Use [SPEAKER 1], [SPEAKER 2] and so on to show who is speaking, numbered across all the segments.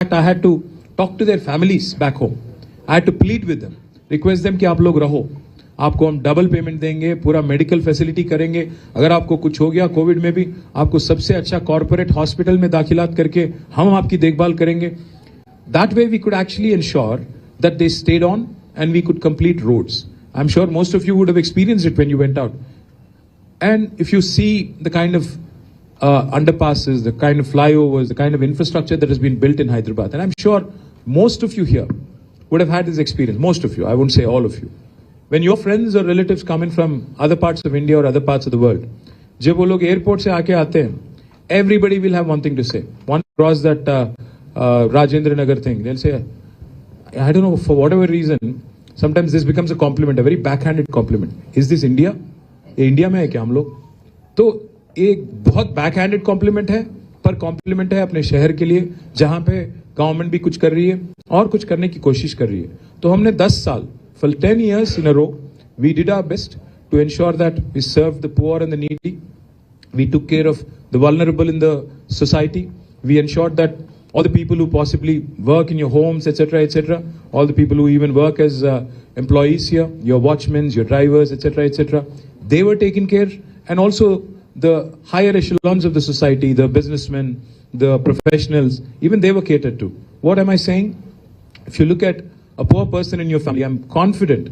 [SPEAKER 1] I had to talk to their families back home. I had to plead with them, request them कि आप लोग रहो, आपको हम डबल पेमेंट देंगे, पूरा मेडिकल फैसिलिटी करेंगे, अगर आपको कुछ हो गया कोविड में भी आपको सबसे अच्छा कॉर्पोरेट हॉस्पिटल में दाखिलात करके हम आपकी देखभाल करेंगे. That way we could actually ensure that they stayed on and we could complete roads. I'm sure most of you would have experienced it when you went out. And if you see the kind of underpasses, the kind of flyovers, the kind of infrastructure that has been built in Hyderabad, and I'm sure most of you here would have had this experience. Most of you, I won't say all of you. When your friends or relatives come in from other parts of India or other parts of the world, जब वो लोग airport से आके आते हैं, everybody will have one thing to say. One across that Rajendra Nagar thing, they'll say, I don't know, for whatever reason, sometimes this becomes a compliment, a very backhanded compliment. Is this India? ये India में है क्या हम लोग? तो एक बहुत backhanded complement है, पर कॉम्प्लीमेंट है अपने शहर के लिए जहां पे गवर्नमेंट भी कुछ कर रही है और कुछ करने की कोशिश कर रही है. तो हमने 10 साल, for 10 years in a row, we did our best to ensure that we served the poor and the needy. We took care of the vulnerable in the society. We ensured that all the people who possibly work in your homes, etc., all the people who even work as employees here, your watchmen, your drivers, etc., they were taken care, and also the higher echelons of the society, the businessmen, the professionals, even they were catered to. What am I saying? If you look at a poor person in your family, I'm confident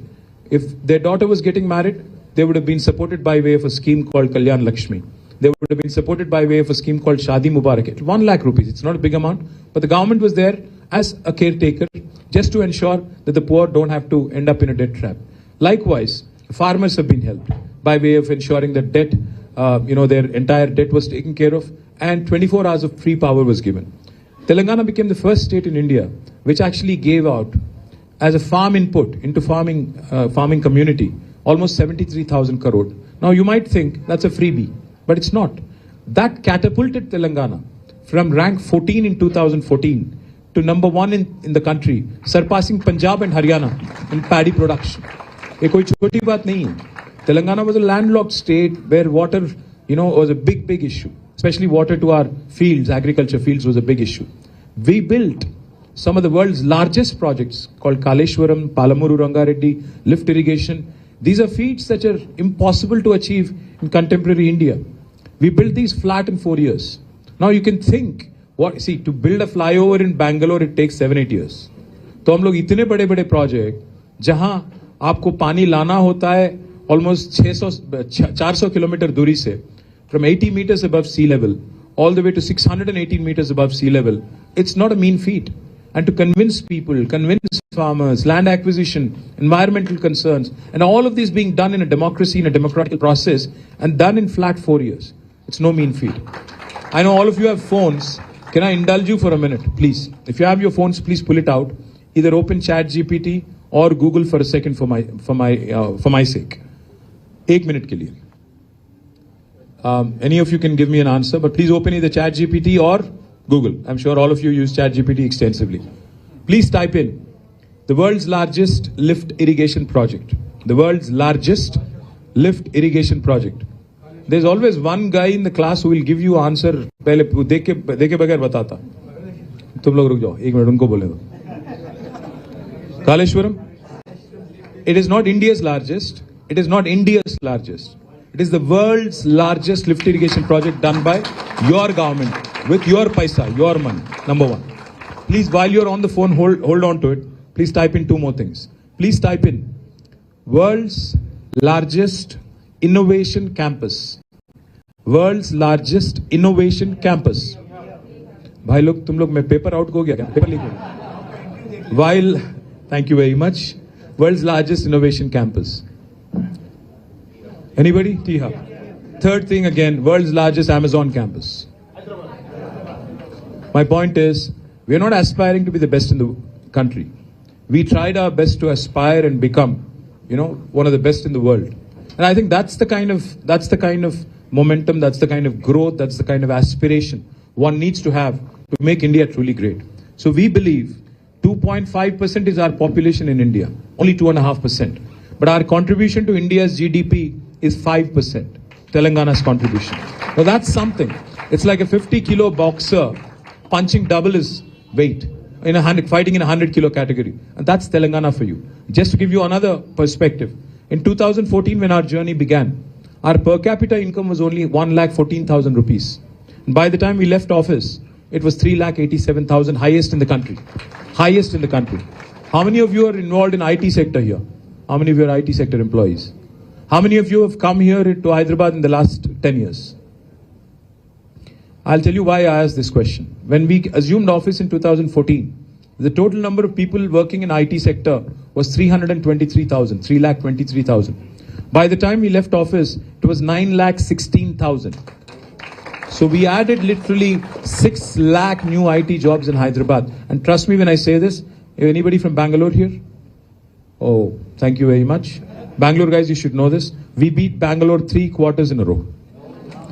[SPEAKER 1] if their daughter was getting married, they would have been supported by way of a scheme called Kalyan Lakshmi. They would have been supported by way of a scheme called Shadi Mubarak. 1 lakh rupees. It's not a big amount, but the government was there as a caretaker just to ensure that the poor don't have to end up in a debt trap. Likewise, farmers have been helped by way of ensuring that debt, their entire debt was taken care of, and 24 hours of free power was given. Telangana became the first state in India which actually gave out as a farm input into farming community almost 73,000 crore. Now you might think that's a freebie, but it's not. That catapulted Telangana from rank 14 in 2014 to number 1 in the country, surpassing Punjab and Haryana in paddy production. ये कोई छोटी बात नहीं है. Telangana was a landlocked state where water, was a big issue. Especially water to our fields, agriculture fields was a big issue. We built some of the world's largest projects called Kaleshwaram, Palamuru Rangareddy, lift irrigation. These are feats that are impossible to achieve in contemporary India. We built these flat in 4 years. Now you can think, to build a flyover in Bangalore, it takes 7-8 years. तो हम लोग इतने बड़े project जहां आपको पानी लाना होता है almost 400 किलोमीटर दूरी से, from 80 meters above sea level all the way to 618 meters above sea level. It's not a mean feat. And to convince people, convince farmers, land acquisition, environmental concerns, and all of these being done in a democracy, in a democratic process, and done in flat 4 years. It's no mean feat. I know all of you have phones. Can I indulge you for a minute, please? If you have your phones, please pull it out. Either open ChatGPT or Google for a second for my sake. 1 minute के लिए. Any of you can give me an answer, but please open either ChatGPT or Google. I'm sure all of you use ChatGPT extensively. Please type in the world's largest lift irrigation project. The world's largest lift irrigation project. There's always one guy in the class who will give you answer. पहले देख के बगैर बताता. तुम लोग रुक जाओ 1 minute, उनको बोले दो. Kaleshwaram. It is not India's largest. It is not India's largest. It is the world's largest lift irrigation project done by your government with your paisa, your money. Number 1. Please, while you're on the phone, hold on to it. Please type in 2 more things. Please type in world's largest innovation campus. World's largest innovation campus. भाई लोग, तुम लोग में paper out हो गया क्या? Paper leak हो गया. While, thank you very much. World's largest innovation campus. Anybody? Tiha. Third thing again, world's largest Amazon campus. My point is, we are not aspiring to be the best in the country. We tried our best to aspire and become, one of the best in the world. And I think that's the kind of momentum, that's the kind of growth, that's the kind of aspiration one needs to have to make India truly great. So we believe 2.5% is our population in India, only 2.5%. But our contribution to India's GDP is 5%. Telangana's contribution. Now that's something. It's like a 50-kilo boxer punching double his weight. fighting in a 100 kilo category. And that's Telangana for you. Just to give you another perspective, in 2014 when our journey began, our per capita income was only 1,14,000 rupees. And by the time we left office, it was 3,87,000, highest in the country. Highest in the country. How many of you are involved in IT sector here? How many of you are IT sector employees? How many of you have come here to Hyderabad in the last 10 years? I'll tell you why I asked this question. When we assumed office in 2014, the total number of people working in IT sector was 323,000, 3,23,000. By the time we left office, it was 9,16,000. So we added literally 6 lakh new IT jobs in Hyderabad. And trust me when I say this, anybody from Bangalore here? Oh, thank you very much. Bangalore guys, you should know this. We beat Bangalore 3 quarters in a row.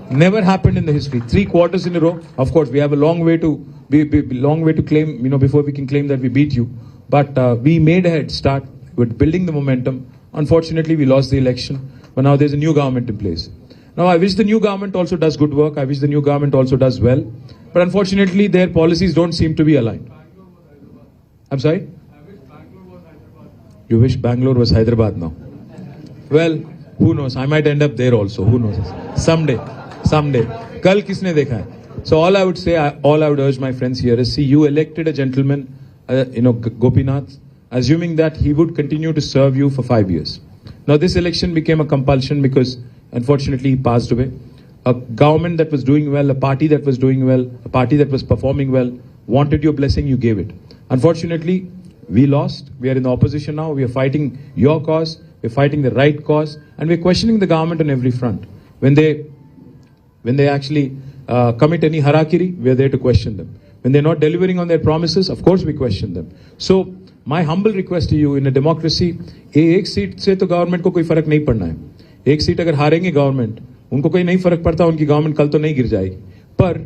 [SPEAKER 1] Never happened in the history. 3 quarters in a row. Of course, we have a long way to claim, before we can claim that we beat you. But we made a head start with building the momentum. Unfortunately, we lost the election. But now there's a new government in place. Now, I wish the new government also does good work. I wish the new government also does well. But unfortunately, their policies don't seem to be aligned. I'm sorry? You wish Bangalore was Hyderabad now? Well, who knows? I might end up there also. Who knows? Someday. Kal kisne dekha hai? So all I would say, all I would urge my friends here is, see, you elected a gentleman, Gopinath, assuming that he would continue to serve you for 5 years. Now this election became a compulsion because unfortunately he passed away. A government that was doing well, a party that was doing well, a party that was performing well, wanted your blessing, you gave it. Unfortunately, we lost. We are in the opposition now. We are fighting your cause. We're fighting the right cause. And we're questioning the government on every front. When they actually commit any harakiri, we're there to question them. When they're not delivering on their promises, of course we question them. So, my humble request to you, in a democracy, एक seat से तो government को कोई फर्क नहीं पड़ना है. एक सीट अगर हारेंगे गवर्नमेंट, उनको कोई नहीं फर्क पड़ता, उनकी गवर्नमेंट कल तो नहीं गिर जाएगी. पर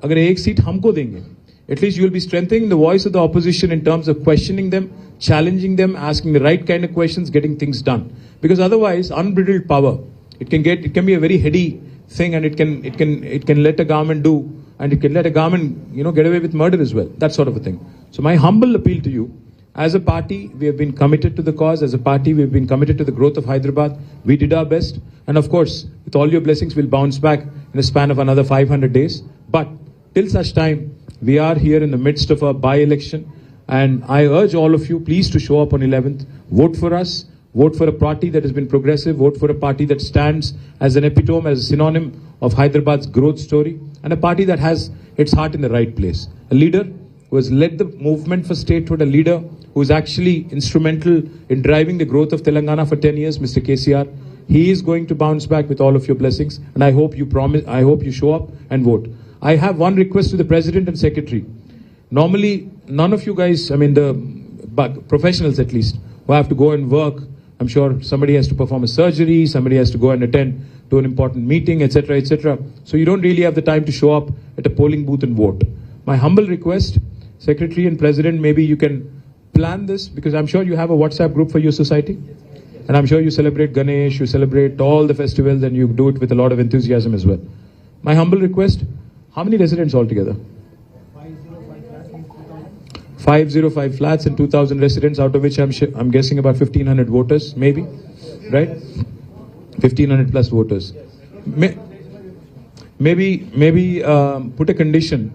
[SPEAKER 1] अगर एक सीट हमको देंगे, at least you will be strengthening the voice of the opposition in terms of questioning them, challenging them, asking the right kind of questions, getting things done. Because otherwise, unbridled power, it can be a very heady thing, and it can let a government do, and it can let a government, get away with murder as well. That sort of a thing. So my humble appeal to you, as a party, we have been committed to the cause. As a party, we have been committed to the growth of Hyderabad. We did our best. And of course, with all your blessings, we'll bounce back in a span of another 500 days. But till such time, we are here in the midst of a by-election. And I urge all of you, please, to show up on 11th. Vote for us. Vote for a party that has been progressive. Vote for a party that stands as an epitome, as a synonym of Hyderabad's growth story. And a party that has its heart in the right place. A leader who has led the movement for statehood. A leader who is actually instrumental in driving the growth of Telangana for 10 years, Mr. KTR. He is going to bounce back with all of your blessings. And I hope you show up and vote. I have one request to the President and Secretary. Normally, none of you guys, the professionals at least, who have to go and work. I'm sure somebody has to perform a surgery, somebody has to go and attend to an important meeting, etc., etc. So you don't really have the time to show up at a polling booth and vote. My humble request, Secretary and President, maybe you can plan this, because I'm sure you have a WhatsApp group for your society. And I'm sure you celebrate Ganesh, you celebrate all the festivals, and you do it with a lot of enthusiasm as well. My humble request, how many residents altogether? 505 flats and 2,000 residents, out of which I'm guessing about 1,500 voters, maybe, right? 1,500 plus voters. Maybe put a condition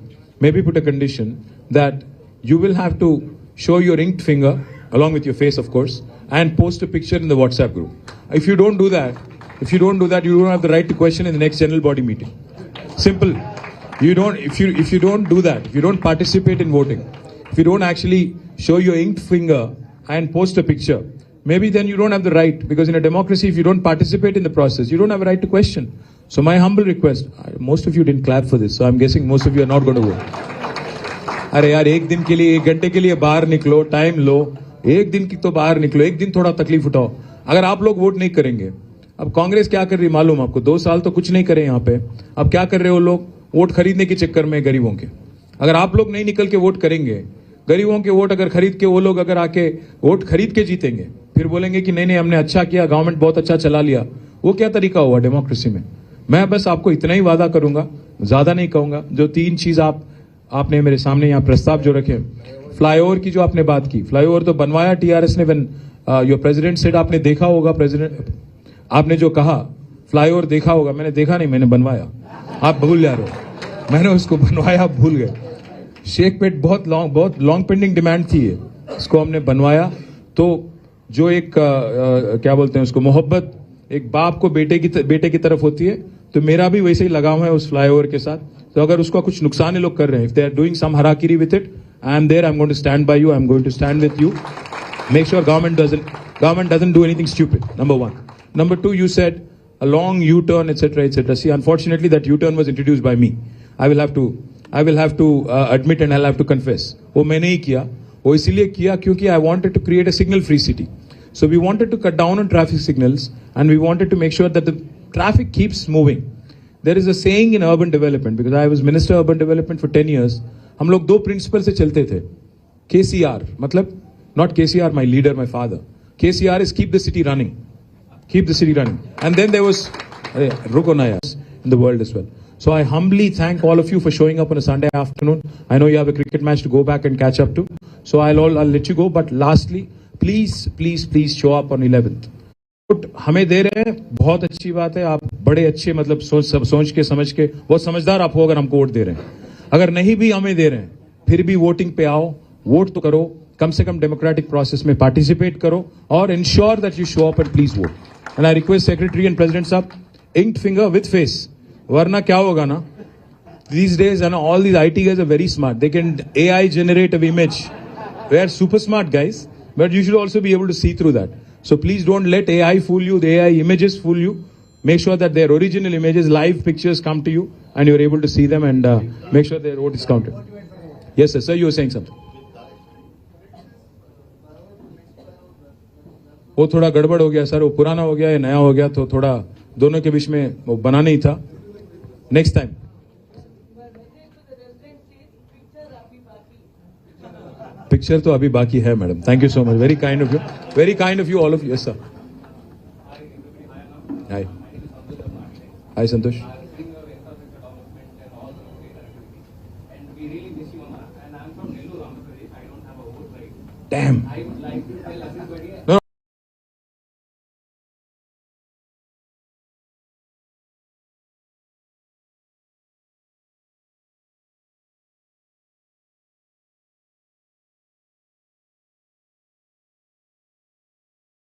[SPEAKER 1] that you will have to show your inked finger, along with your face, of course, and post a picture in the WhatsApp group. If you don't do that, you don't have the right to question in the next general body meeting. Simple. If you don't do that, if you don't participate in voting, if you don't actually show your inked finger and post a picture, maybe then you don't have the right, because in a democracy, if you don't participate in the process, you don't have a right to question. So my humble request, most of you didn't clap for this, so I'm guessing most of you are not going to vote. अरे यार, एक दिन के लिए, एक घंटे के लिए बाहर निकलो, टाइम लो, एक दिन की तो बाहर निकलो, एक दिन थोड़ा तकलीफ उठाओ. अगर आप लोग वोट नहीं करेंगे, अब कांग्रेस क्या कर रही है मालूम आपको? 2 साल तो कुछ नहीं करे यहाँ पे. अब क्या कर रहे हो लोग? वोट खरीदने के चक्कर में गरीबों के. अगर आप लोग नहीं निकल के वोट करेंगे, गरीबों के वोट अगर खरीद के, वो लोग अगर आके वोट खरीद के जीतेंगे, फिर बोलेंगे कि नहीं हमने अच्छा किया, गवर्नमेंट बहुत अच्छा चला लिया. वो क्या तरीका हुआ डेमोक्रेसी में? मैं बस आपको इतना ही वादा करूंगा, ज्यादा नहीं कहूंगा. जो 3 चीज आपने मेरे सामने यहाँ प्रस्ताव जो रखे, फ्लाईओवर की जो आपने बात की, फ्लाईओवर तो बनवाया टीआरएस ने। व्हेन योर प्रेसिडेंट सेड, आपने देखा होगा प्रेसिडेंट, आपने जो कहा फ्लाईओवर देखा होगा, मैंने देखा नहीं, मैंने बनवाया। आप भूल जा रहे हो, मैंने उसको बनवाया, आप भूल गए। शेखपेट बहुत लॉन्ग पेंडिंग डिमांड थी ये, इसको हमने बनवाया। तो जो एक क्या बोलते हैं उसको, मोहब्बत एक बाप को बेटे की तरफ होती है, तो मेरा भी वैसे ही लगाव है उस फ्लाईओवर के साथ। तो अगर उसका कुछ नुकसान ये लोग कर रहे हैं, if they are doing some harakiri with it, I am there, I am going to stand by you, I am going to stand with you, make sure government doesn't do anything stupid, number one. Number two, you said a long U-turn, etc., etc. See, unfortunately, that U-turn was introduced by me. I will have to admit and I'll have to confess. वो मैंने ही किया, वो इसीलिए किया क्योंकि I wanted to create a signal-free city. So we wanted to cut down on traffic signals and we wanted to make sure that the traffic keeps moving. There is a saying in urban development, because I was Minister of Urban Development for 10 years. हम लोग दो principal से चलते थे। KCR, मतलब not KCR, my leader, my father. KCR is keep the city running. Keep the city running. And then there was Rukonayas in the world as well. So I humbly thank all of you for showing up on a Sunday afternoon. I know you have a cricket match to go back and catch up to. So I'll let you go. But lastly, please show up on 11th. हमें दे रहे हैं, बहुत अच्छी बात है। आप बड़े अच्छे, मतलब सोच के समझ के बहुत समझदार आप हो अगर हमको वोट दे रहे हैं। अगर नहीं भी हमें दे रहे हैं, फिर भी वोटिंग पे आओ, वोट तो करो, कम से कम डेमोक्रेटिक प्रोसेस में पार्टिसिपेट करो और ensure that you show up and please vote. And I request secretary and president साहब, इंक्ड फिंगर विद फेस, वरना क्या होगा ना, these days and all these IT guys are very smart. They can AI generate an image. They are super smart guys, but you should also be able to see through that. So please don't let AI fool you, the AI images fool you. Make sure that their original images, live pictures come to you and you're able to see them and make sure their vote is counted. Yes sir, you were saying something. वो थोड़ा गड़बड़ हो गया sir, वो पुराना हो गया या नया हो गया, तो थोड़ा दोनों के बीच में वो बना नहीं था। Next time. पिक्चर तो अभी बाकी है madam. Thank you so much, very kind of you, very kind of you all of you. Yes sir. Hi hi Santosh. Damn.